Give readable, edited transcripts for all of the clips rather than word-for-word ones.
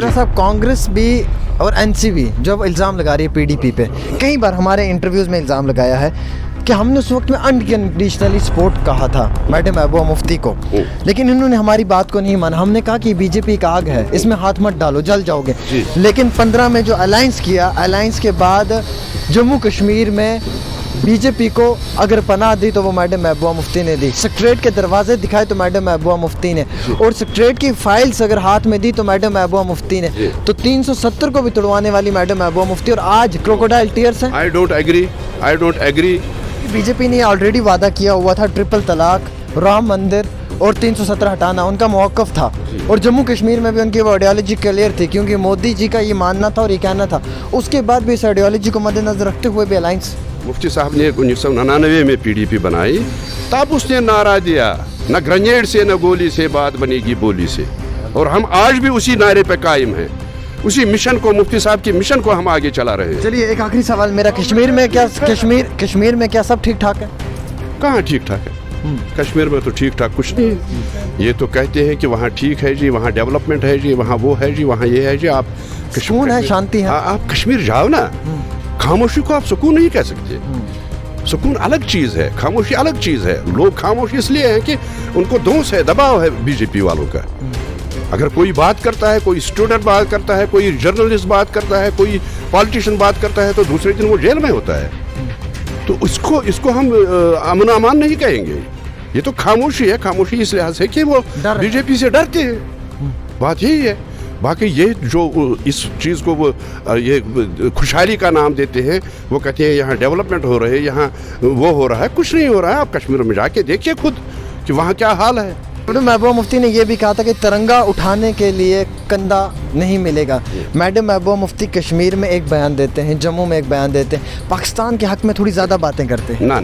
साहब कांग्रेस भी और एनसीपी जो अब इल्ज़ाम लगा रही है पीडीपी पे, कई बार हमारे इंटरव्यूज़ में इल्ज़ाम लगाया है कि हमने उस वक्त में अनकंडीशनली सपोर्ट कहा था मैडम महबूबा मुफ्ती को, लेकिन इन्होंने हमारी बात को नहीं माना। हमने कहा कि बीजेपी का आग है, इसमें हाथ मत डालो, जल जाओगे। लेकिन 15 में जो अलायंस किया, अलायंस के बाद जम्मू कश्मीर में बीजेपी को अगर पनाह दी तो वो मैडम महबूबा मुफ्ती ने दी, सेक्रेटरीट के दरवाजे दिखाए तो मैडम महबूबा मुफ्ती ने, और सेक्रेटरीट की फाइल्स अगर हाथ में दी तो मैडम महबूबा मुफ्ती ने। तो 370 को भी तोड़वाने वाली मैडम महबूबा मुफ्ती, और आज क्रोकोडाइल टीयर्स हैं। I don't agree. बीजेपी ने ऑलरेडी वादा किया हुआ था ट्रिपल तलाक, राम मंदिर और 317 हटाना, उनका मौक़िफ़ था। और जम्मू कश्मीर में भी उनकी वो आइडियोलॉजी क्लियर थी, क्योंकि मोदी जी का ये मानना था और ये कहना था। उसके बाद भी इस आइडियोलॉजी को मद्देनजर रखते हुए भी अलायंस मुफ्ती साहब ने 1999 में पीडीपी बनाई, तब उसने नारा दिया, न ग्रेनेड से न गोली से बात बनेगी बोली से, और हम आज भी उसी नारे पे कायम हैं। उसी मिशन को, मुफ्ती साहब की मिशन को हम आगे चला रहे हैं। चलिए एक आखिरी सवाल मेरा, कश्मीर में क्या सब ठीक ठाक है? कहाँ ठीक ठाक है? कश्मीर में तो ठीक ठाक कुछ नहीं है। ये तो कहते हैं कि वहाँ ठीक है जी, वहाँ डेवलपमेंट है जी, वहाँ वो है जी, वहाँ ये है जी। आप सुकून है, शांति है। आप कश्मीर जाओ ना, खामोशी को आप सुकून नहीं कह सकते। सुकून अलग चीज़ है, खामोशी अलग चीज़ है। लोग खामोशी इसलिए हैं कि उनको दोष है, दबाव है बीजेपी वालों का। अगर कोई बात करता है, कोई स्टूडेंट बात करता है, कोई जर्नलिस्ट बात करता है, कोई पॉलिटिशियन बात करता है, तो दूसरे दिन वो जेल में होता है। तो इसको हम अमन अमान नहीं कहेंगे। ये तो खामोशी है। खामोशी इस लिहाज से कि वो बीजेपी से डरते हैं, बात यही है। बाकी ये जो इस चीज़ को वो ये खुशहाली का नाम देते हैं, वो कहते हैं यहाँ डेवलपमेंट हो रहे है, यहाँ वो हो रहा है, कुछ नहीं हो रहा है। आप कश्मीर में जाके देखिए खुद कि वहाँ क्या हाल है। मैडम महबूबा मुफ्ती ने यह भी कहा था कि तिरंगा उठाने के लिए कंधा नहीं मिलेगा। मैडम महबूबा मुफ्ती कश्मीर में एक बयान देते हैं, जम्मू में एक बयान देते हैं, पाकिस्तान के हक में थोड़ी ज़्यादा बातें करते हैं। ना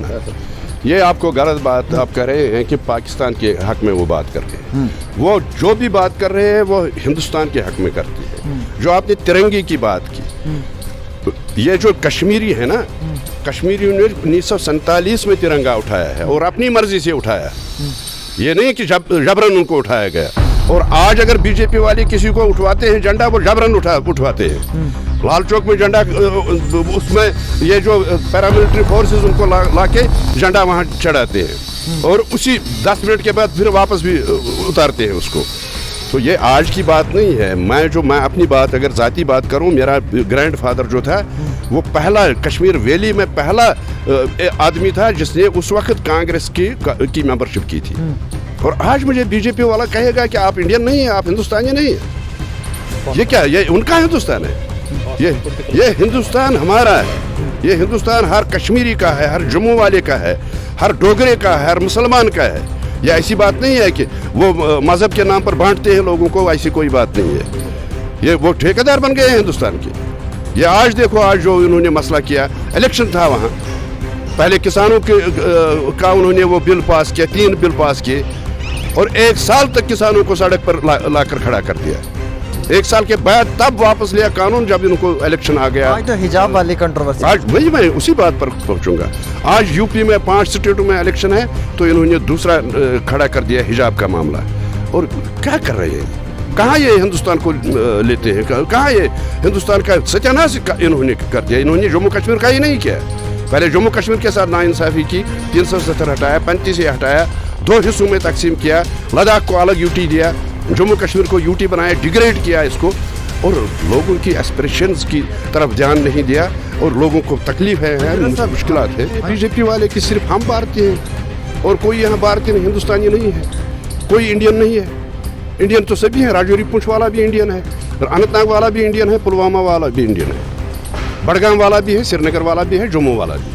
ये आपको गलत बात आप कह रहे हैं कि पाकिस्तान के हक में वो बात करते हैं। वो जो भी बात कर रहे हैं वो हिंदुस्तान के हक में करते हैं। जो आपने तिरंगे की बात की, ये जो कश्मीरी है ना, कश्मीरियों ने 1947 में तिरंगा उठाया है और अपनी मर्जी से उठाया। ये नहीं कि जबरन उनको उठाया गया। और आज अगर बीजेपी वाले किसी को उठवाते हैं झंडा, वो जबरन उठवाते हैं। लाल चौक में झंडा, उसमें ये जो पैरामिलिट्री फोर्सेस उनको लाके झंडा वहाँ चढ़ाते हैं, और उसी 10 मिनट के बाद फिर वापस भी उतारते हैं उसको। तो ये आज की बात नहीं है। मैं अपनी बात अगर ज़ाती बात करूँ, मेरा ग्रैंड फादर जो था वो पहला कश्मीर वैली में पहला आदमी था जिसने उस वक्त कांग्रेस की मेंबरशिप की थी। और आज मुझे बीजेपी वाला कहेगा कि आप इंडियन नहीं है, आप हिंदुस्तानी नहीं है। ये क्या, ये उनका हिंदुस्तान है? ये हिंदुस्तान हमारा है। ये हिंदुस्तान हर कश्मीरी का है, हर जम्मू वाले का है, हर डोगरे का है, हर मुसलमान का है। ये ऐसी बात नहीं है कि वो मजहब के नाम पर बांटते हैं लोगों को, ऐसी कोई बात नहीं है। ये वो ठेकेदार बन गए हैं हिंदुस्तान के। ये आज देखो, आज जो इन्होंने मसला किया, इलेक्शन था वहाँ, पहले किसानों का उन्होंने वो बिल पास किया, 3 बिल पास किए, और 1 साल तक किसानों को सड़क पर लाकर खड़ा कर दिया। 1 साल के बाद तब वापस लिया कानून जब इनको इलेक्शन आ गया। आज तो हिजाब वाली कंट्रोवर्सी, आज वही मैं उसी बात पर पहुंचूंगा। आज यूपी में 5 स्टेटों में इलेक्शन है, तो इन्होंने दूसरा खड़ा कर दिया हिजाब का मामला। और क्या कर रहे हैं? कहाँ ये हिंदुस्तान को लेते हैं? कहाँ ये हिंदुस्तान का सत्यानाश इन्होंने कर दिया? इन्होंने जम्मू कश्मीर का ही नहीं किया। पहले जम्मू कश्मीर के साथ नाइंसाफ़ी की, 370 हटाया, 35 हटाया, 2 हिस्सों में तकसीम किया, लद्दाख को अलग यूटी दिया, जम्मू कश्मीर को यूटी बनाया, डिग्रेड किया इसको, और लोगों की एस्पिरेशंस की तरफ ध्यान नहीं दिया, और लोगों को तकलीफ है, मुश्किलात है। बीजेपी वाले की सिर्फ हम भारतीय हैं, और कोई यहाँ भारतीय नहीं, हिंदुस्तानी नहीं है, कोई इंडियन नहीं है। इंडियन तो सभी हैं। राजौरी पुंछ वाला भी इंडियन है, अनंतनाग वाला भी इंडियन है, पुलवामा वाला भी इंडियन है, बड़गाम वाला भी है, श्रीनगर वाला भी है, जम्मू वाला भी है।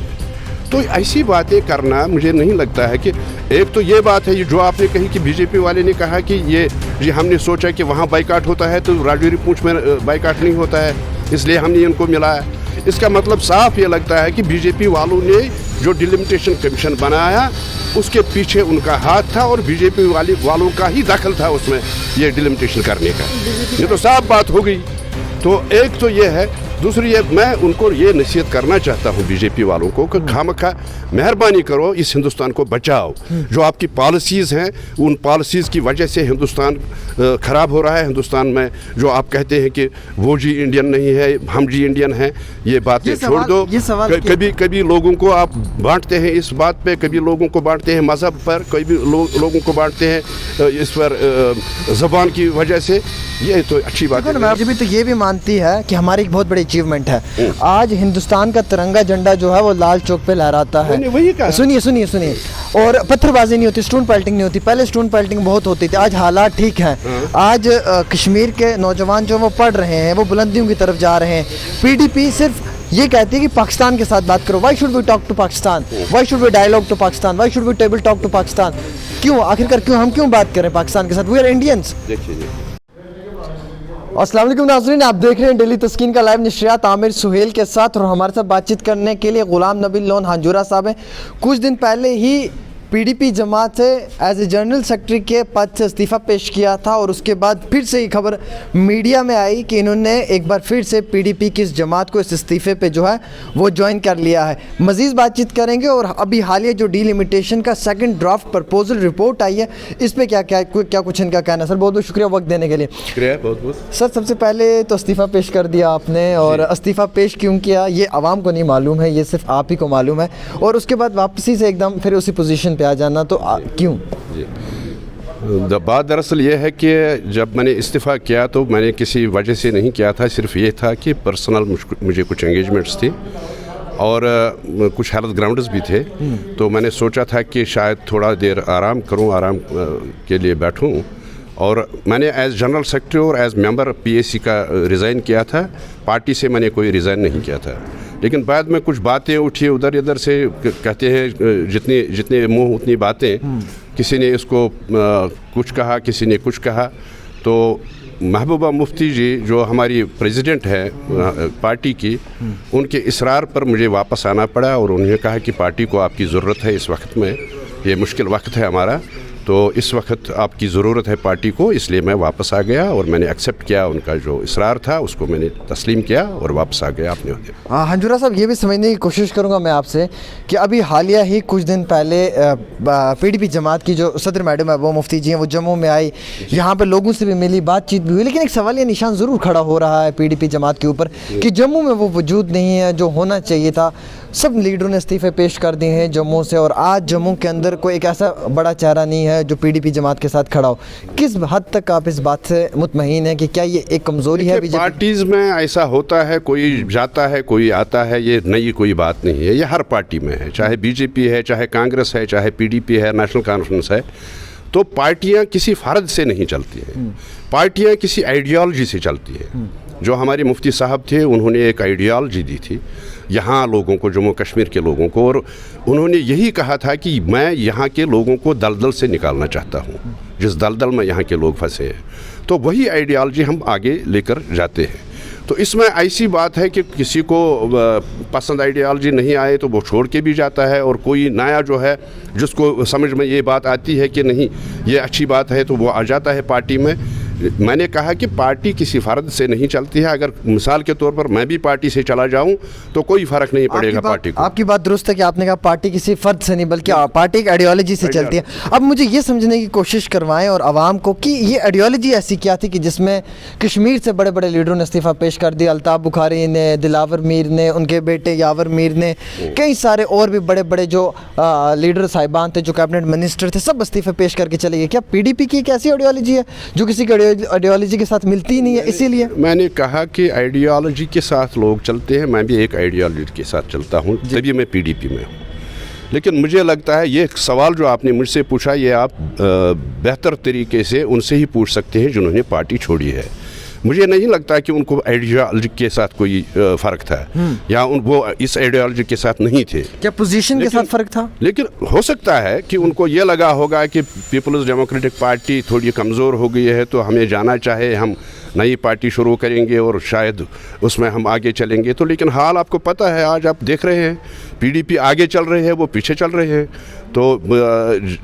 तो ऐसी बातें करना मुझे नहीं लगता है कि एक तो ये बात है, ये जो आपने कही कि बीजेपी वाले ने कहा कि ये हमने सोचा कि वहाँ बाइकाट होता है तो राजौरी पूंछ में बाइकाट नहीं होता है, इसलिए हमने इनको मिलाया। इसका मतलब साफ ये लगता है कि बीजेपी वालों ने जो डिलिमिटेशन कमीशन बनाया उसके पीछे उनका हाथ था, और बीजेपी वालों का ही दखल था उसमें ये डिलिमिटेशन करने का। ये तो साफ बात हो गई। तो एक तो ये है, दूसरी ये मैं उनको ये नसीहत करना चाहता हूँ बीजेपी वालों को कि खामखा मेहरबानी करो, इस हिंदुस्तान को बचाओ। जो आपकी पॉलिसीज़ हैं उन पॉलिसीज़ की वजह से हिंदुस्तान ख़राब हो रहा है। हिंदुस्तान में जो आप कहते हैं कि वो जी इंडियन नहीं है, हम जी इंडियन हैं, ये बातें छोड़ दो। कभी लोगों को आप बांटते हैं इस बात पे, कभी लोगों को बांटते हैं मज़हब पर, कभी लोगों को बांटते हैं इस पर ज़बान की वजह से। ये तो अच्छी बात है। बीजेपी तो ये भी मानती है कि हमारी एक बहुत बड़ी अचीवमेंट है, आज हिंदुस्तान का तिरंगा झंडा जो है वो लाल चौक पे लहराता है। सुनिए और पत्थरबाजी नहीं होती, स्टोन पेल्टिंग नहीं होती। पहले स्टोन पेल्टिंग बहुत होती थी, आज हालात ठीक हैं। आज कश्मीर के नौजवान जो वो पढ़ रहे हैं, वो बुलंदियों की तरफ जा रहे हैं। पीडीपी सिर्फ ये कहती है कि पाकिस्तान के साथ बात करो। Why should we talk to Pakistan, why should we dialogue to Pakistan, why should we table talk to Pakistan. क्यों, आखिरकार क्यों, हम क्यों बात करें पाकिस्तान के साथ? We are Indians. अस्सलाम वालेकुम नाज़रीन, आप देख रहे हैं डेली तस्कीन का लाइव नशरियात आमिर सुहेल के साथ, और हमारे साथ बातचीत करने के लिए गुलाम नबी लोन हांजुरा साहब हैं। कुछ दिन पहले ही पीडीपी जमात से एज ए जनरल सेक्रेटरी के पद से इस्तीफ़ा पेश किया था, और उसके बाद फिर से ये खबर मीडिया में आई कि इन्होंने एक बार फिर से पीडीपी की इस जमात को इस इस्तीफ़े पे जो है वो ज्वाइन कर लिया है। मज़ीद बातचीत करेंगे, और अभी हालिया जो डीलिमिटेशन का सेकंड ड्राफ्ट प्रपोजल रिपोर्ट आई है, इस पर क्या कुछ इनका कहना है। सर बहुत बहुत शुक्रिया वक्त देने के लिए। शुक्रिया बहुत बहुत। सर सबसे पहले तो इस्तीफ़ा पेश कर दिया आपने, और इस्तीफ़ा पेश क्यों किया ये आवाम को नहीं मालूम है, ये सिर्फ आप ही को मालूम है, और उसके बाद वापसी से एकदम फिर उसी पोजीशन पे आ जाना, तो क्यों? जी, बात दरअसल ये है कि जब मैंने इस्तीफ़ा किया तो मैंने किसी वजह से नहीं किया था, सिर्फ ये था कि पर्सनल मुझे कुछ एंगेजमेंट्स थी और कुछ हेल्थ ग्राउंड्स भी थे। तो मैंने सोचा था कि शायद थोड़ा देर आराम करूं, आराम के लिए बैठूं, और मैंने एज जनरल सेक्रेटरी और एज मेंबर पीएसी का रिज़ाइन किया था। पार्टी से मैंने कोई रिज़ाइन नहीं किया था, लेकिन बाद में कुछ बातें उठी उधर इधर से। कहते हैं जितने मुंह उतनी बातें, किसी ने इसको कुछ कहा, किसी ने कुछ कहा। तो महबूबा मुफ्ती जी जो हमारी प्रेसिडेंट है पार्टी की, उनके इसरार पर मुझे वापस आना पड़ा, और उन्होंने कहा कि पार्टी को आपकी ज़रूरत है इस वक्त में, ये मुश्किल वक्त है हमारा, तो इस वक्त आपकी ज़रूरत है पार्टी को, इसलिए मैं वापस आ गया। और मैंने एक्सेप्ट किया उनका जो इसरार था, उसको मैंने तस्लीम किया और वापस आ गया अपने होते। हाँ हांजुरा साहब, ये भी समझने की कोशिश करूँगा मैं आपसे कि अभी हालिया ही कुछ दिन पहले पीडीपी जमात की जो सदर मैडम है वो मुफ्ती जी हैं, वो जम्मू में आई, यहाँ पर लोगों से भी मिली, बातचीत भी हुई, लेकिन एक सवाल या निशान ज़रूर खड़ा हो रहा है पीडीपी जमात के ऊपर कि जम्मू में वो वजूद नहीं है जो होना चाहिए था। सब लीडरों ने इस्तीफ़े पेश कर दिए हैं जम्मू से, और आज जम्मू के अंदर कोई एक ऐसा बड़ा चेहरा नहीं है जो पीडीपी जमात के साथ खड़ा हो। किस हद तक आप इस बात से मुतमईन हैं कि क्या ये एक कमज़ोरी है बीजेपी? पार्टीज़ में ऐसा होता है, कोई जाता है कोई आता है, ये नई कोई बात नहीं है, ये हर पार्टी में है, चाहे बीजेपी है, चाहे कांग्रेस है, चाहे पीडीपी है, नेशनल कॉन्फ्रेंस है। तो पार्टियां किसी फ़र्द से नहीं चलती हैं, पार्टियां किसी आइडियोलॉजी से चलती है। जो हमारे मुफ्ती साहब थे, उन्होंने एक आइडियोलॉजी दी थी यहाँ लोगों को, जम्मू कश्मीर के लोगों को, और उन्होंने यही कहा था कि मैं यहाँ के लोगों को दलदल से निकालना चाहता हूँ, जिस दलदल में यहाँ के लोग फंसे हैं। तो वही आइडियोलॉजी हम आगे लेकर जाते हैं। तो इसमें ऐसी बात है कि किसी को पसंद आइडियोलॉजी नहीं आए तो वो छोड़ के भी जाता है, और कोई नया जो है जिसको समझ में ये बात आती है कि नहीं ये अच्छी बात है, तो वो आ जाता है पार्टी में। मैंने कहा कि पार्टी किसी फ़र्द से नहीं चलती है। अगर मिसाल के तौर पर मैं भी पार्टी से चला जाऊं तो कोई फ़र्क नहीं पड़ेगा पार्टी को। आपकी बात दुरुस्त है कि आपने कहा पार्टी किसी फ़र्द से नहीं बल्कि पार्टी एक आइडियोलॉजी से चलती है। अब मुझे ये समझने की कोशिश करवाएं और आवाम को कि ये आइडियोलॉजी ऐसी क्या थी कि जिसमें कश्मीर से बड़े बड़े लीडरों ने इस्तीफ़ा पेश कर दिया। अल्ताफ़ बुखारी ने, दिलावर मीर ने, उनके बेटे यावर मीर ने, कई सारे और भी बड़े बड़े जो लीडर साहिबान थे, जो कैबिनेट मिनिस्टर थे, सब इस्तीफ़े पेश करके चले गए। क्या पीडीपी की एक ऐसी आइडियोलॉजी है जो किसी की आइडियोलॉजी के साथ मिलती ही नहीं है? इसीलिए मैंने कहा कि आइडियोलॉजी के साथ लोग चलते हैं, मैं भी एक आइडियोलॉजी के साथ चलता हूँ, तभी मैं पीडीपी में हूँ। लेकिन मुझे लगता है ये सवाल जो आपने मुझसे पूछा, ये आप बेहतर तरीके से उनसे ही पूछ सकते हैं जिन्होंने पार्टी छोड़ी है। मुझे नहीं लगता कि उनको आइडियोलॉजी के साथ कोई फ़र्क था, या वो इस आइडियोलॉजी के साथ नहीं थे। क्या पोजीशन के साथ फ़र्क था? लेकिन हो सकता है कि उनको ये लगा होगा कि पीपल्स डेमोक्रेटिक पार्टी थोड़ी कमज़ोर हो गई है, तो हमें जाना चाहे, हम नई पार्टी शुरू करेंगे और शायद उसमें हम आगे चलेंगे। तो लेकिन हाल आपको पता है, आज आप देख रहे हैं पीडीपी आगे चल रहे हैं, वो पीछे चल रहे हैं। تو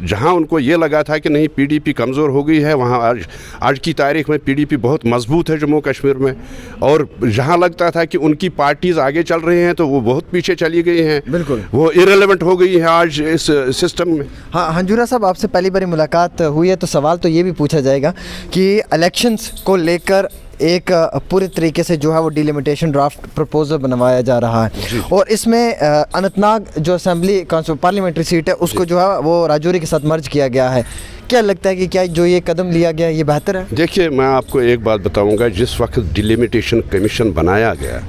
جہاں ان کو یہ لگا تھا کہ نہیں PDP کمزور ہو گئی ہے, وہاں آج کی تاریخ میں PDP بہت مضبوط ہے جموں کشمیر میں, اور جہاں لگتا تھا کہ ان کی پارٹیز آگے چل رہی ہیں تو وہ بہت پیچھے چلی گئی ہیں, بالکل وہ ایرریلیونٹ ہو گئی ہیں آج اس سسٹم میں. ہاں ہنجورہ صاحب, آپ سے پہلی باری ملاقات ہوئی ہے تو سوال تو یہ بھی پوچھا جائے گا کہ الیکشنز کو لے کر ایک پورے طریقے سے جو ہے وہ ڈیلیمیٹیشن ڈرافٹ پرپوزل بنوایا جا رہا ہے, اور اس میں اننت ناگ جو اسمبلی پارلیمنٹری سیٹ ہے اس کو جو ہے وہ راجوری کے ساتھ مرج کیا گیا ہے. کیا لگتا ہے کہ کیا جو یہ قدم لیا گیا یہ بہتر ہے؟ دیکھیے میں آپ کو ایک بات بتاؤں گا, جس وقت ڈیلیمیٹیشن کمیشن بنایا گیا,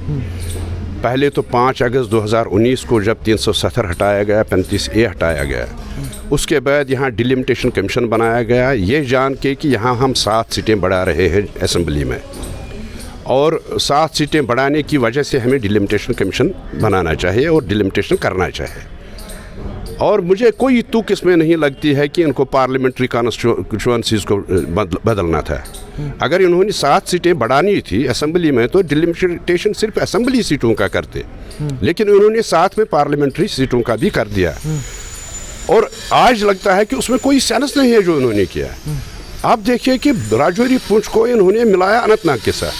پہلے تو 5 اگست 2019 کو جب 370 ہٹایا گیا, 35A ہٹایا گیا, اس کے بعد یہاں ڈیلیمیٹیشن کمیشن بنایا گیا, یہ جان کے کہ یہاں ہم 7 سیٹیں بڑھا رہے ہیں اسمبلی میں, اور 7 سیٹیں بڑھانے کی وجہ سے ہمیں ڈیلیمیٹیشن کمیشن بنانا چاہیے اور ڈیلیمیٹیشن کرنا چاہیے. اور مجھے کوئی تک اس میں نہیں لگتی ہے کہ ان کو پارلیمنٹری کانسٹیچوئنسیز کو بدلنا تھا. اگر انہوں نے 7 سیٹیں بڑھانی تھی اسمبلی میں تو ڈیلیمیٹیشن صرف اسمبلی سیٹوں کا کرتے, لیکن انہوں نے ساتھ میں پارلیمنٹری سیٹوں کا بھی کر دیا, اور آج لگتا ہے کہ اس میں کوئی سینس نہیں ہے جو انہوں نے کیا. آپ دیکھیے کہ راجوری پونچھ کو انہوں نے ملایا اننت ناگ کے ساتھ,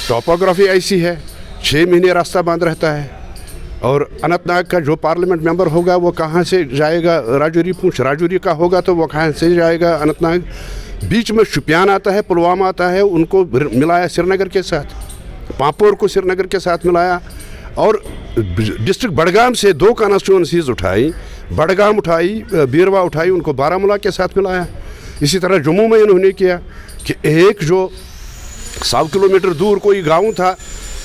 ٹوپوگرافی ایسی ہے 6 مہینے راستہ بند رہتا ہے, اور اننت ناگ کا جو پارلیمنٹ ممبر ہوگا وہ کہاں سے جائے گا راجوری پونچھ, راجوری کا ہوگا تو وہ کہاں سے جائے گا اننت ناگ. بیچ میں شوپیان آتا ہے, پلوامہ آتا ہے, ان کو ملایا سری نگر کے ساتھ, پامپور کو سری نگر کے ساتھ ملایا, اور ڈسٹرکٹ بڑگام سے 2 کانسٹیچوئنسیز اٹھائی, بڑگام اٹھائی, بیروا اٹھائی, ان کو بارامولہ کے ساتھ ملایا. اسی طرح جموں میں انہوں نے کیا کہ ایک جو 100 کلومیٹر دور کوئی گاؤں تھا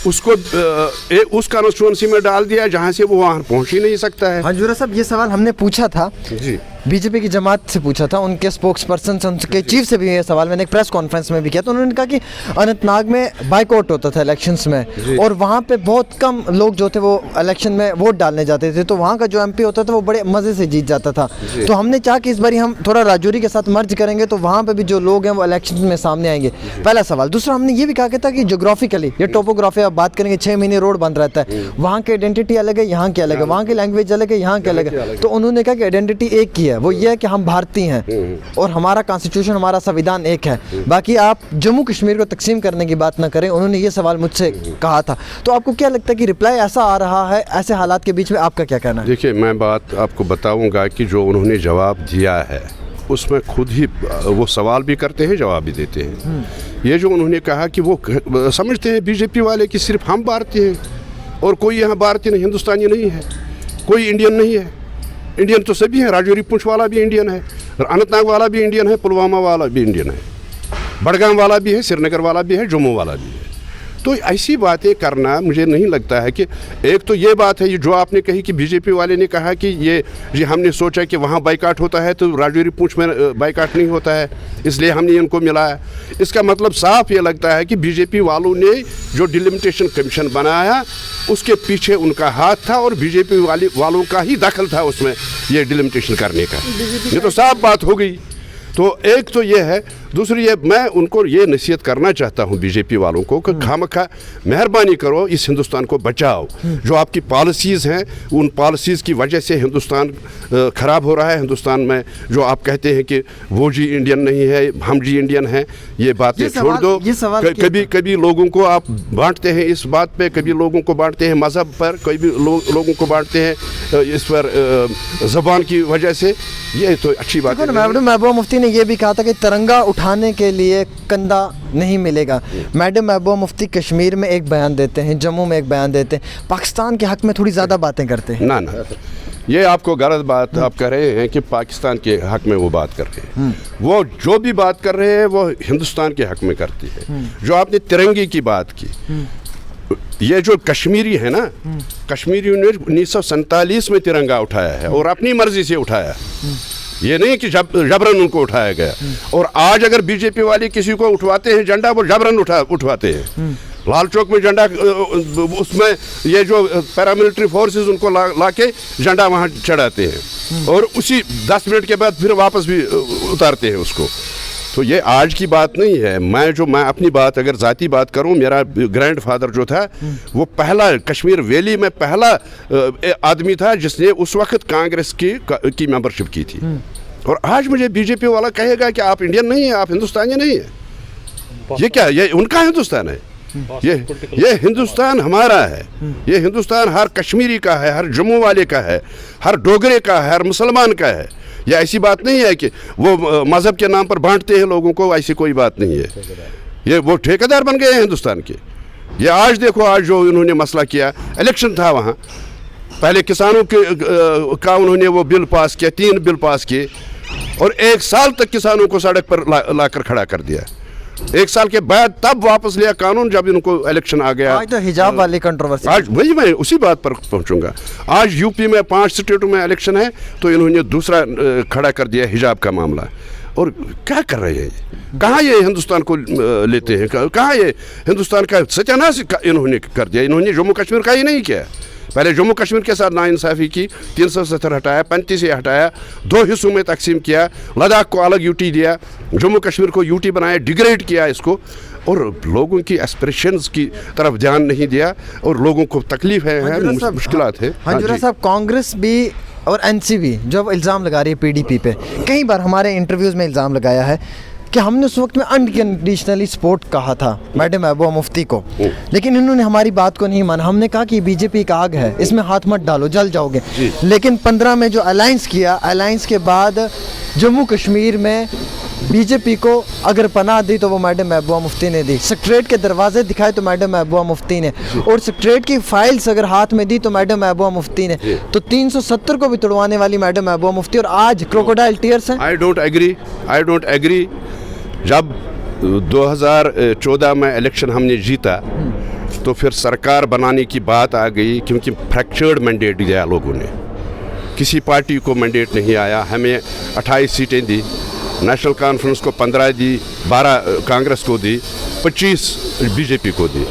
اس کو اس کانسٹیچوئنسی میں ڈال دیا جہاں سے وہ وہاں پہنچ ہی نہیں سکتا ہے. ہنجورہ صاحب, یہ سوال ہم نے پوچھا تھا, جی BJP کی جماعت سے پوچھا تھا, ان کے اسپوکس پرسن سے, ان کے چیف سے بھی یہ سوال میں نے ایک پریس کانفرنس میں بھی کیا, تو انہوں نے کہا کہ اننت ناگ میں بائیک آؤٹ ہوتا تھا الیکشنز میں, اور وہاں پہ بہت کم لوگ جو تھے وہ الیکشن میں ووٹ ڈالنے جاتے تھے, تو وہاں کا جو MP ہوتا تھا وہ بڑے مزے سے جیت جاتا تھا. تو ہم نے چاہا کہ اس باری ہم تھوڑا راجوری کے ساتھ مرج کریں گے تو وہاں پہ بھی جو لوگ ہیں وہ الیکشن میں سامنے آئیں گے. پہلا سوال. دوسرا, ہم نے یہ بھی کہا کہ تھا کہ جغرافیکلی یا ٹوپوگرافی آپ بات کریں گے, 6 مہینے روڈ بند رہتا ہے, وہاں کی آئیڈینٹی الگ ہے, یہاں کی الگ ہے, وہاں کی لینگویج الگ ہے, یہاں کی الگ ہے. تو انہوں نے کہا کہ آئیڈینٹی ایک ہی ہے, وہ یہ ہے کہ ہم بھارتی ہیں اور ہمارا کانسٹیٹیوشن, ہمارا سویدھان ایک ہے, باقی آپ جموں کشمیر کو تقسیم کرنے کی بات نہ کریں. انہوں نے یہ سوال مجھ سے کہا تھا. تو آپ کو کیا لگتا ہے کہ رپلائی ایسا آ رہا ہے ایسے حالات کے بیچ میں, آپ کا کیا کہنا ہے؟ دیکھیے میں بات آپ کو بتاؤں گا کہ جو انہوں نے جواب دیا ہے اس میں خود ہی وہ سوال بھی کرتے ہیں, جواب بھی دیتے ہیں. یہ جو انہوں نے کہا کہ وہ سمجھتے ہیں BJP والے کہ صرف ہم بھارتی ہیں اور کوئی یہاں بھارتی نہیں, ہندوستانی نہیں ہے, کوئی انڈین نہیں ہے. انڈین تو سبھی ہیں, راجوری پونچھ والا بھی انڈین ہے, اننت ناگ والا بھی انڈین ہے, پلوامہ والا بھی انڈین ہے, بڑگام والا بھی ہے, سری نگر والا بھی ہے, جموں والا بھی ہے. تو ایسی باتیں کرنا مجھے نہیں لگتا ہے کہ ایک تو یہ بات ہے جو آپ نے کہی کہ BJP والے نے کہا کہ یہ ہم نے سوچا کہ وہاں بائیکاٹ ہوتا ہے تو راجوری پونچھ میں بائیکاٹ نہیں ہوتا ہے, اس لیے ہم نے ان کو ملایا. اس کا مطلب صاف یہ لگتا ہے کہ BJP والوں نے جو ڈیلیمیٹیشن کمیشن بنایا اس کے پیچھے ان کا ہاتھ تھا, اور BJP والوں کا ہی دخل تھا اس میں یہ ڈیلیمیٹیشن کرنے کا. یہ تو صاف بات ہو گئی. تو ایک تو یہ ہے. دوسری یہ میں ان کو یہ نصیحت کرنا چاہتا ہوں BJP والوں کو کہ خامخواہ مہربانی کرو اس ہندوستان کو بچاؤ. جو آپ کی پالیسیز ہیں ان پالیسیز کی وجہ سے ہندوستان خراب ہو رہا ہے. ہندوستان میں جو آپ کہتے ہیں کہ وہ جی انڈین نہیں ہے, ہم جی انڈین ہیں, یہ باتیں چھوڑ دو. کبھی لوگوں کو آپ بانٹتے ہیں اس بات پہ, کبھی لوگوں کو بانٹتے ہیں مذہب پر, کبھی لوگوں کو بانٹتے ہیں اس پر زبان کی وجہ سے. یہ تو اچھی بات ہے. محبوبہ مفتی نے یہ بھی کہا تھا کہ ترنگا اٹھانے کے لیے کندھا نہیں ملے گا. میڈم محبوبہ مفتی کشمیر میں ایک بیان دیتے ہیں, جموں میں ایک بیان دیتے ہیں, پاکستان کے حق میں تھوڑی زیادہ باتیں کرتے ہیں. نہ یہ آپ کو غلط بات آپ کہہ رہے ہیں کہ پاکستان کے حق میں وہ بات کر رہے ہیں. وہ جو بھی بات کر رہے ہیں وہ ہندوستان کے حق میں کرتی ہے. جو آپ نے ترنگے کی بات کی, یہ جو کشمیری ہے نا, کشمیریوں نے 1947 میں ترنگا اٹھایا ہے اور اپنی مرضی سے اٹھایا. یہ نہیں کہ جبرن ان کو اٹھایا گیا. اور آج اگر BJP والے کسی کو اٹھواتے ہیں جھنڈا, وہ جبرن اٹھواتے ہیں. لال چوک میں جھنڈا, اس میں یہ جو پیراملٹری فورسز ان کو لا کے جھنڈا وہاں چڑھاتے ہیں, اور اسی 10 منٹ کے بعد پھر واپس بھی اتارتے ہیں اس کو. تو یہ آج کی بات نہیں ہے. میں اپنی بات اگر ذاتی بات کروں, میرا گرینڈ فادر جو تھا وہ پہلا کشمیر ویلی میں پہلا آدمی تھا جس نے اس وقت کانگریس کی ممبرشپ کی تھی. اور آج مجھے بی جے پی والا کہے گا کہ آپ انڈین نہیں ہیں, آپ ہندوستانی نہیں ہیں. یہ کیا, یہ ان کا ہندوستان ہے؟ یہ ہندوستان ہمارا ہے. یہ ہندوستان ہر کشمیری کا ہے, ہر جموں والے کا ہے, ہر ڈوگرے کا ہے, ہر مسلمان کا ہے. یہ ایسی بات نہیں ہے کہ وہ مذہب کے نام پر بانٹتے ہیں لوگوں کو, ایسی کوئی بات نہیں ہے. یہ وہ ٹھیکیدار بن گئے ہیں ہندوستان کے. یہ آج دیکھو, آج جو انہوں نے مسئلہ کیا, الیکشن تھا وہاں, پہلے کسانوں کا انہوں نے وہ بل پاس کیا, 3 بل پاس کیے, اور 1 سال تک کسانوں کو سڑک پر لا کر کھڑا کر دیا. 1 سال کے بعد تب واپس لیا قانون جب ان کو الیکشن آ گیا. آج تو حجاب والی کنٹروورسی, آج وہی میں اسی بات پر پہنچوں گا. آج یو پی میں 5 اسٹیٹوں میں الیکشن ہے تو انہوں نے دوسرا کھڑا کر دیا حجاب کا معاملہ. اور کیا کر رہے ہیں, کہاں یہ ہندوستان کو لیتے ہیں, کہاں یہ ہندوستان کا ستیاناش انہوں نے کر دیا. انہوں نے جموں کشمیر کا ہی نہیں کیا. پہلے جموں کشمیر کے ساتھ ناانصافی کی, 370 ہٹایا, 35 سے ہٹایا, 2 حصوں میں تقسیم کیا, لداخ کو الگ یوٹی دیا, جموں کشمیر کو یوٹی بنایا, ڈیگریڈ کیا اس کو, اور لوگوں کی ایسپریشنز کی طرف دھیان نہیں دیا, اور لوگوں کو تکلیف ہے, مشکلات ہیں. ہنجورا صاحب, کانگریس بھی اور این سی بی جو الزام لگا رہی ہے پی ڈی پی پہ, کئی بار ہمارے انٹرویوز میں الزام لگایا ہے کہ ہم نے اس وقت میں انکنڈیشنلی سپورٹ کہا تھا میڈم محبوبہ مفتی کو, لیکن انہوں نے ہماری بات کو نہیں مانا. ہم نے کہا کہ بی جے پی کا آگ ہے, اس میں ہاتھ مت ڈالو, جل جاؤ گے. لیکن 15 میں جو الائنس کیا, الائنس کے بعد جموں کشمیر میں بی جے پی کو اگر پناہ دی تو وہ میڈم محبوبہ مفتی نے دی, سیکریٹریٹ کے دروازے دکھائے تو میڈم محبوبہ مفتی نے, اور سیکریٹریٹ کی فائلز اگر ہاتھ میں دی تو میڈم محبوبہ مفتی نے. تو 370 کو بھی توڑوانے والی میڈم محبوبہ مفتی, اور آج کروکوڈائل ٹیئرز ہیں. I don't agree. جب 2014 میں الیکشن ہم نے جیتا تو پھر سرکار بنانے کی بات آ گئی, کیونکہ فریکچرڈ مینڈیٹ دیا لوگوں نے, کسی پارٹی کو مینڈیٹ نہیں آیا. ہمیں 28 سیٹیں دی, نیشنل کانفرنس کو 15 دی, 12 کانگریس کو دی, 25 بی جے پی کو دی.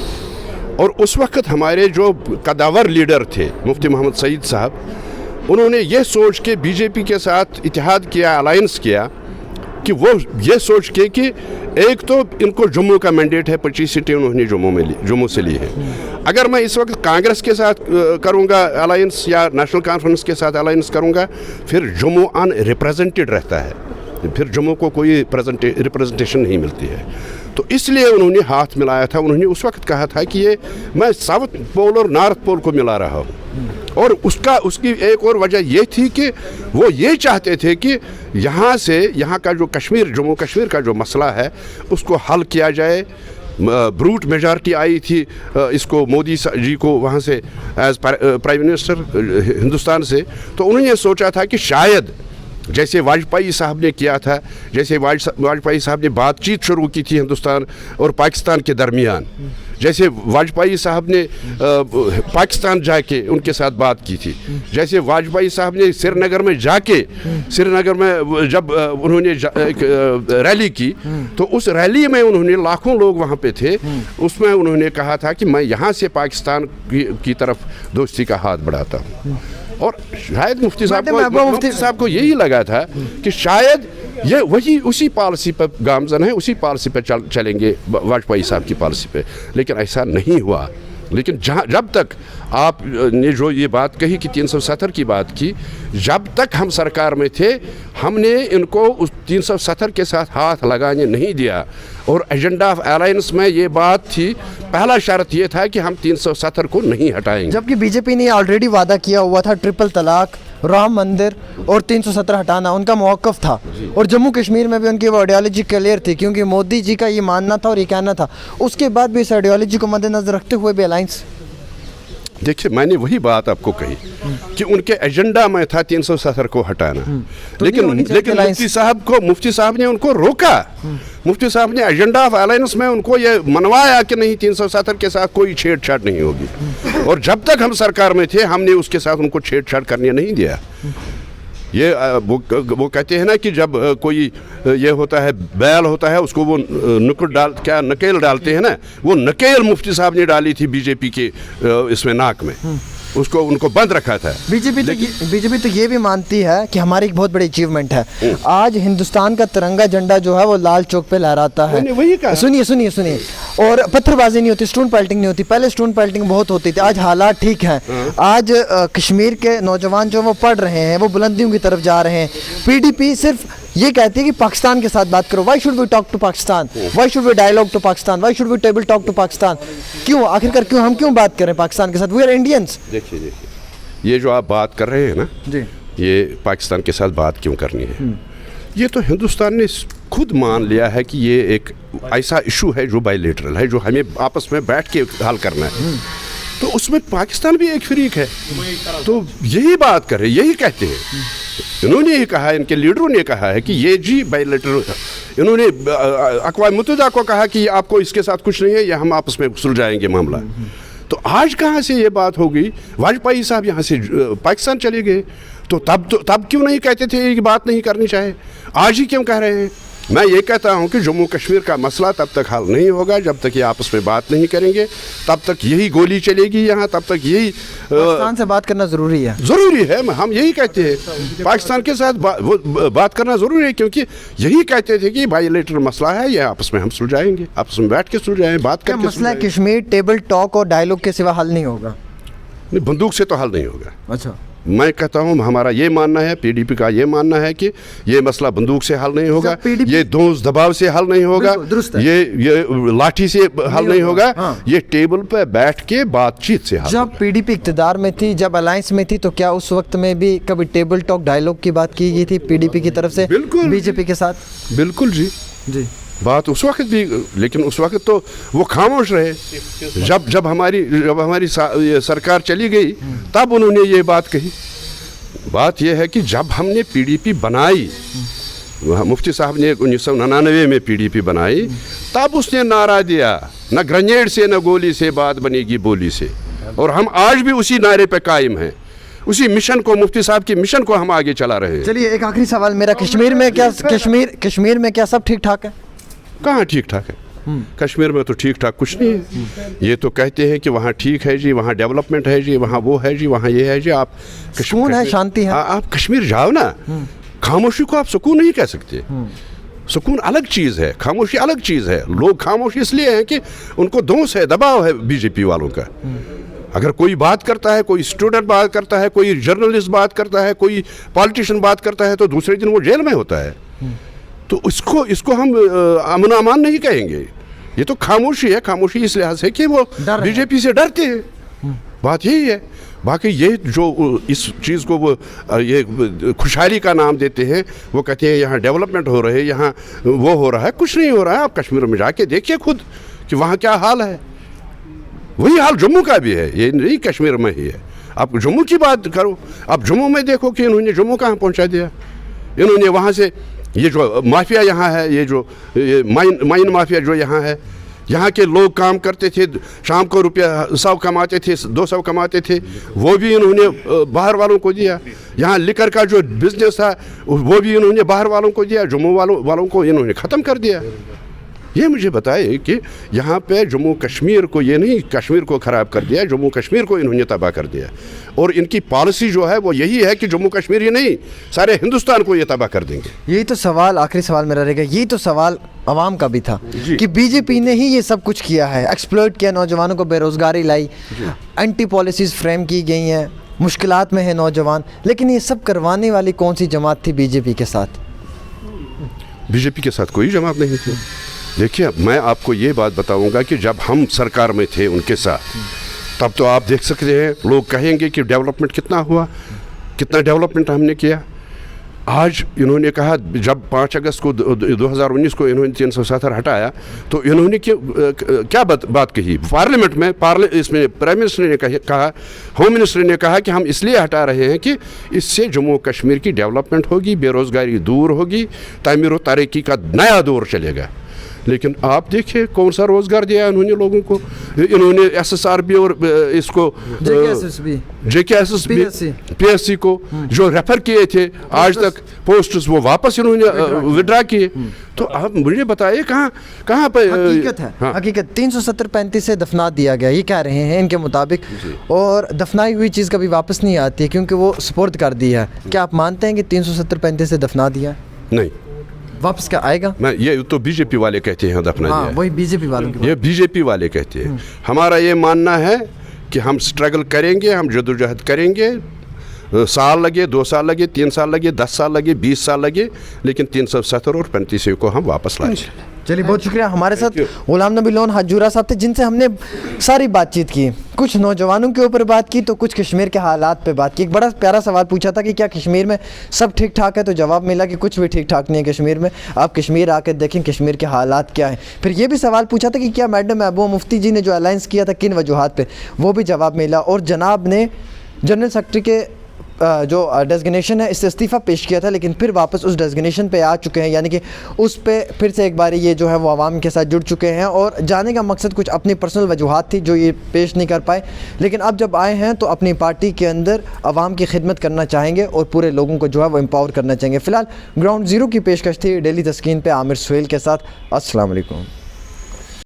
اور اس وقت ہمارے جو قداور لیڈر تھے مفتی محمد سعید صاحب, انہوں نے یہ سوچ کے بی جے پی کے ساتھ اتحاد کیا, الائنس کیا, کہ وہ یہ سوچ کے کہ ایک تو ان کو جموں کا مینڈیٹ ہے, 25 سیٹیں انہوں نے جموں سے لی ہیں. اگر میں اس وقت کانگریس کے ساتھ کروں گا الائنس یا نیشنل کانفرنس کے ساتھ الائنس کروں گا, پھر جموں ان ریپریزنٹڈ رہتا ہے, پھر جموں کو کوئی ریپریزنٹیشن نہیں ملتی ہے. تو اس لیے انہوں نے ہاتھ ملایا تھا. انہوں نے اس وقت کہا تھا کہ یہ میں ساؤتھ پول اور نارتھ پول کو ملا رہا ہوں, اور اس کی ایک اور وجہ یہ تھی کہ وہ یہ چاہتے تھے کہ یہاں کا جو جموں کشمیر کا جو مسئلہ ہے اس کو حل کیا جائے. بروٹ میجارٹی آئی تھی اس کو مودی جی کو وہاں سے ایز پرائم منسٹر ہندوستان سے, تو انہوں نے سوچا تھا کہ شاید جیسے واجپئی صاحب نے کیا تھا, جیسے واجپئی صاحب نے بات چیت شروع کی تھی ہندوستان اور پاکستان کے درمیان, جیسے واجپئی صاحب نے پاکستان جا کے ان کے ساتھ بات کی تھی, جیسے واجپئی صاحب نے سری نگر میں جا کے جب انہوں نے ایک ریلی کی تو اس ریلی میں انہوں نے لاکھوں لوگ وہاں پہ تھے, اس میں انہوں نے کہا تھا کہ میں یہاں سے پاکستان کی طرف دوستی کا ہاتھ بڑھاتا ہوں. اور شاید مفتی صاحب کو یہی لگا تھا کہ شاید یہ وہی اسی پالیسی پر گامزن ہے, اسی پالیسی پہ چلیں گے, واجپئی صاحب کی پالیسی پہ. لیکن ایسا نہیں ہوا. لیکن جب تک آپ نے جو یہ بات کہی کہ 370 کی بات کی, جب تک ہم سرکار میں تھے ہم نے ان کو اس 370 کے ساتھ ہاتھ لگانے نہیں دیا. اور ایجنڈا آف الائنس میں یہ بات تھی, پہلا شرط یہ تھا کہ ہم 370 کو نہیں ہٹائیں گے. جبکہ بی جے پی نے آلریڈی وعدہ کیا ہوا تھا ٹرپل طلاق, رام مندر اور 370 ہٹانا ان کا موقف تھا. اور جموں کشمیر میں بھی ان کی وہ آئیڈیالوجی کلیئر تھی, کیونکہ مودی جی کا یہ ماننا تھا اور یہ کہنا تھا. اس کے بعد بھی اس آئیڈیالوجی کو مد نظر رکھتے ہوئے بھی الائنس. دیکھیے میں نے وہی بات آپ کو کہی کہ ان کے ایجنڈا میں تھا 370 کو ہٹانا, لیکن مفتی صاحب نے ان کو روکا. مفتی صاحب نے ایجنڈا آف الائنس میں ان کو یہ منوایا کہ نہیں 370 کے ساتھ کوئی چھیڑ چھاڑ نہیں ہوگی. اور جب تک ہم سرکار میں تھے ہم نے اس کے ساتھ ان کو چھیڑ چھاڑ کرنے نہیں دیا. یہ وہ کہتے ہیں نا کہ جب کوئی یہ ہوتا ہے بیل ہوتا ہے اس کو وہ نکیل ڈالتے ہیں نا, وہ نکیل مفتی صاحب نے ڈالی تھی بی جے پی کے اس میں ناک میں. उसको उनको बंद रखा था। बीजेपी तो ये भी मानती है कि हमारी एक बहुत बड़ी अचीवमेंट है, आज हिंदुस्तान का तिरंगा झंडा जो है वो लाल चौक पे लहराता है। वही कहा। सुनिए, और पत्थरबाजी नहीं होती, स्टोन पेल्टिंग नहीं होती। पहले स्टोन पेल्टिंग बहुत होती थी, आज हालात ठीक हैं। आज कश्मीर के नौजवान जो वो पढ़ रहे हैं, वो बुलंदियों की तरफ जा रहे हैं। पीडीपी सिर्फ ये कहती है कि पाकिस्तान के साथ बात करो। Why should we talk to Pakistan, why should we dialogue to Pakistan, why should we table talk to Pakistan? क्यों, आखिरकार क्यों, हम क्यों बात करें पाकिस्तान के साथ? We are Indians. देखिए, ये जो आप बात कर रहे हैं ना जी, ये पाकिस्तान के साथ बात क्यों करनी है, ये तो हिंदुस्तान ने खुद मान लिया है कि ये एक ऐसा इशू है जो बायलैटरल है, जो हमें आपस में बैठ के हल करना है। तो उसमें पाकिस्तान भी एक शरीक है, तो यही बात कर रहे, यही कहते हैं। इन्होंने ही कहा, इनके लीडरों ने कहा है कि ये जी बायलैटरल, इन्होंने अक़वाम मुत्तहिदा को कहा कि आपको इसके साथ कुछ नहीं है, ये हम आपस में सुलझाएंगे मामला। तो आज कहाँ से ये बात हो गई? वाजपेयी साहब यहाँ से पाकिस्तान चले गए, तो तब क्यों नहीं कहते थे ये बात नहीं करनी चाहिए? आज ही क्यों कह रहे हैं? मैं ये कहता हूँ कि जम्मू कश्मीर का मसला तब तक हल नहीं होगा जब तक ये आपस में बात नहीं करेंगे, तब तक यही गोली चलेगी यहाँ, तब तक यही पाकिस्तान से बात करना ज़रूरी है। हम यही कहते हैं, पाकिस्तान के साथ बात करना ज़रूरी है, क्योंकि यही कहते थे कि बायलैटरल मसला है, ये आपस में हम सुलझाएंगे, आपस में बैठ के सुलझाएं, बात करके। मसला कश्मीर टेबल टॉक और डायलॉग के सिवा हल नहीं होगा? नहीं, बंदूक से तो हल नहीं होगा। अच्छा, मैं कहता हूँ, हमारा ये मानना है, पीडीपी का ये मानना है कि ये मसला बंदूक से हल नहीं होगा, ये दोस्त दबाव से हल नहीं होगा, ये लाठी से हल नहीं होगा, ये टेबल पे बैठ के बातचीत से हल। जब पीडीपी इक़्तिदार में थी, जब अलायंस में थी, तो क्या उस वक्त में भी कभी टेबल टॉक डायलॉग की बात की गई थी पीडीपी की तरफ से बीजेपी के साथ? बिल्कुल जी, बात उस वक्त भी, लेकिन उस वक्त तो वो खामोश रहे। जब हमारी सरकार चली गई, तब उन्होंने ये बात कही। बात यह है कि जब हमने पीडीपी बनाई, मुफ्ती साहब ने 1999 में पीडीपी बनाई, तब उसने नारा दिया, न ग्रेनेड से न गोली से बात बनेगी बोली से। और हम आज भी उसी नारे पे कायम हैं, उसी मिशन को, मुफ्ती साहब के मिशन को हम आगे चला रहे हैं। चलिए, एक आखिरी सवाल मेरा, कश्मीर में क्या सब ठीक ठाक है? कहाँ ठीक ठाक है? कश्मीर में तो ठीक ठाक कुछ नहीं है। ये तो कहते हैं कि वहाँ ठीक है जी, वहाँ डेवलपमेंट है जी, वहाँ वो है जी, वहाँ ये है जी। आप सुकून है, शांति है। आप कश्मीर जाओ ना, खामोशी को आप सुकून नहीं कह सकते। सुकून अलग चीज़ है, खामोशी अलग चीज़ है। लोग खामोश इसलिए हैं कि उनको दोष है, दबाव है बीजेपी वालों का। अगर कोई बात करता है, कोई स्टूडेंट बात करता है, कोई जर्नलिस्ट बात करता है, कोई पॉलिटिशियन बात करता है, तो दूसरे दिन वो जेल में होता है। तो इसको हम अमन अमान नहीं कहेंगे, ये तो खामोशी है। खामोशी इस लिहाज से कि वो बीजेपी से डरते हैं, बात यही है। बाकी ये जो इस चीज़ को वो ये खुशहाली का नाम देते हैं, वो कहते हैं यहाँ डेवलपमेंट हो रहे है, यहाँ वो हो रहा है, कुछ नहीं हो रहा है। आप कश्मीर में जाके देखिए खुद कि वहाँ क्या हाल है। वही हाल जम्मू का भी है, ये नहीं कश्मीर में ही है। आप जम्मू की बात करो, आप जम्मू में देखो कि इन्होंने जम्मू कहाँ पहुँचा दिया। इन्होंने वहाँ से ये जो माफिया यहाँ है, ये माइन माफिया जो यहाँ है, यहाँ के लोग काम करते थे, शाम को रुपया 100 कमाते थे, 200 कमाते थे, वो भी इन्होंने बाहर वालों को दिया। यहाँ लिकर का जो बिजनेस था वो भी इन्होंने बाहर वालों को दिया, जम्मू वालों को इन्होंने ख़त्म कर दिया। ये मुझे बताए कि यहाँ पे जम्मू कश्मीर को, ये नहीं कश्मीर को ख़राब कर दिया, जम्मू कश्मीर को इन्होंने तबाह कर दिया। और इनकी पॉलिसी जो है वो यही है कि जम्मू कश्मीर ही नहीं, सारे हिंदुस्तान को ये तबाह कर देंगे। यही तो सवाल, आखिरी सवाल मेरा रहेगा, यही तो सवाल आवाम का भी था कि बीजेपी ने ही ये सब कुछ किया है, एक्सप्लॉइट किया, नौजवानों को बेरोज़गारी लाई, एंटी पॉलिसीज़ फ्रेम की गई हैं, मुश्किलात में है नौजवान, लेकिन ये सब करवाने वाली कौन सी जमात थी बीजेपी के साथ? बीजेपी के साथ कोई जमात नहीं थी। देखिए, मैं आपको ये बात बताऊंगा कि जब हम सरकार में थे उनके साथ, तब तो आप देख सकते हैं, लोग कहेंगे कि डेवलपमेंट कितना हुआ, कितना डेवलपमेंट हमने किया। आज इन्होंने कहा, जब 5 अगस्त को 2019 को इन्होंने 370 हटाया, तो इन्होंने क्या बात कही पार्लियामेंट में? इसमें प्राइम मिनिस्टर ने कहा, होम मिनिस्टर ने कहा कि हम इसलिए हटा रहे हैं कि इससे जम्मू कश्मीर की डेवलपमेंट होगी, बेरोज़गारी दूर होगी, तामीर व तरक्की का नया दौर चलेगा। लेकिन आप देखिए कौन सा रोजगार दिया इन्होंने लोगों को. इन्होंने SSRB और इसको JKSSB PSC को जो रेफर किए थे आज तक पोस्ट्स वो वापस इन्होंने विड्रा किए. तो आप मुझे बताइए कहाँ पे हकीकत है. हाँ. हकीकत 370-35 से दफना दिया गया, ये कह रहे हैं इनके मुताबिक, और दफनाई हुई चीज़ कभी वापस नहीं आती है क्योंकि वो सुपुर्द कर दी है. क्या आप मानते हैं कि 370-35 से दफना दिया? नहीं, वापस क्या आएगा? मैं ये तो बीजेपी वाले कहते हैं दफना दिया. वही बीजेपी वालों की, ये बीजेपी वाले कहते हैं. हमारा ये मानना है कि हम स्ट्रगल करेंगे, हम जदोजहद करेंगे, साल लगे, 2 साल लगे, 3 साल लगे, 10 साल लगे, 20 साल लगे, लेकिन 370 और 35 को हम वापस लाएंगे. चलिए, बहुत शुक्रिया. हमारे साथ गुलाम नबी लोन हजूरा साहब थे जिनसे हमने सारी बातचीत की. कुछ नौजवानों के ऊपर बात की तो कुछ कश्मीर के हालात पे बात की. एक बड़ा प्यारा सवाल पूछा था कि क्या कश्मीर में सब ठीक ठाक है, तो जवाब मिला कि कुछ भी ठीक ठाक नहीं है कश्मीर में. आप कश्मीर आकर देखें कश्मीर के हालात क्या हैं. फिर ये भी सवाल पूछा था कि क्या मैडम महबूबा मुफ्ती जी ने जो अलायंस किया था किन वजूहात पे, वो भी जवाब मिला. और जनाब ने जनरल सेक्रेटरी के जो डेजिग्नेशन है इससे इस्तीफ़ा पेश किया था, लेकिन फिर वापस उस डेजिग्नेशन पे आ चुके हैं, यानी कि उस पे फिर से एक बार ये जो है वो आवाम के साथ जुड़ चुके हैं. और जाने का मकसद कुछ अपनी पर्सनल वजूहात थी जो ये पेश नहीं कर पाए, लेकिन अब जब आए हैं तो अपनी पार्टी के अंदर आवाम की खिदमत करना चाहेंगे और पूरे लोगों को जो है वो एम्पावर करना चाहेंगे. फ़िलहाल ग्राउंड ज़ीरो की पेशकश थी डेली तस्कीन पे आमिर सुहेल के साथ. अस्सलाम वालेकुम.